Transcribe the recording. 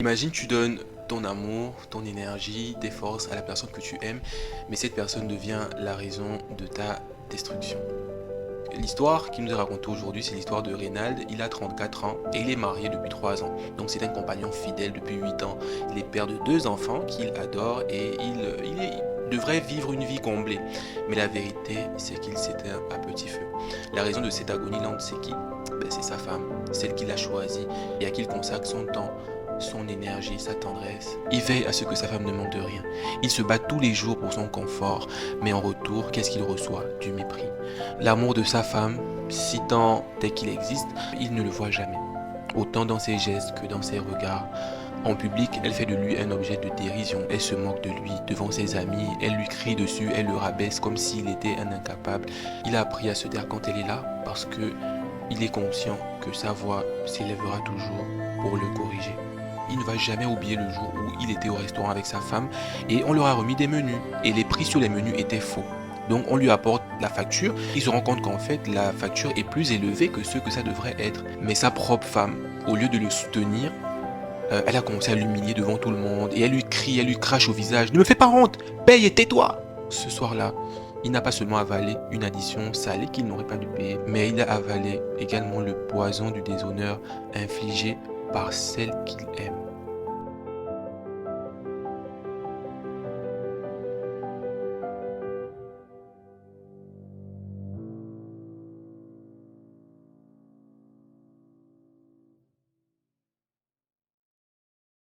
Imagine, tu donnes ton amour, ton énergie, tes forces à la personne que tu aimes, mais cette personne devient la raison de ta destruction. L'histoire qui nous est racontée aujourd'hui, c'est l'histoire de Reynald. Il a 34 ans et il est marié depuis 3 ans. Donc c'est un compagnon fidèle depuis 8 ans. Il est père de 2 enfants qu'il adore et il devrait vivre une vie comblée. Mais la vérité, c'est qu'il s'éteint à petit feu. La raison de cette agonie lente, c'est qui? C'est sa femme, celle qu'il a choisie et à qui il consacre son temps, son énergie, sa tendresse. Il veille à ce que sa femme ne manque de rien. Il se bat tous les jours pour son confort, mais en retour, qu'est-ce qu'il reçoit? Du mépris. L'amour de sa femme, si tant est qu'il existe, il ne le voit jamais. Autant dans ses gestes que dans ses regards. En public, elle fait de lui un objet de dérision. Elle se moque de lui devant ses amis. Elle lui crie dessus, elle le rabaisse comme s'il était un incapable. Il a appris à se taire quand elle est là parce que il est conscient que sa voix s'élèvera toujours pour le corriger. Il ne va jamais oublier le jour où il était au restaurant avec sa femme et on leur a remis des menus. Et les prix sur les menus étaient faux. Donc on lui apporte la facture, il se rend compte qu'en fait la facture est plus élevée que ce que ça devrait être. Mais sa propre femme, au lieu de le soutenir, elle a commencé à l'humilier devant tout le monde et elle lui crie, elle lui crache au visage: ne me fais pas honte, paye et tais-toi. Ce soir-là, il n'a pas seulement avalé une addition salée qu'il n'aurait pas dû payer, mais il a avalé également le poison du déshonneur infligé par celle qu'il aime.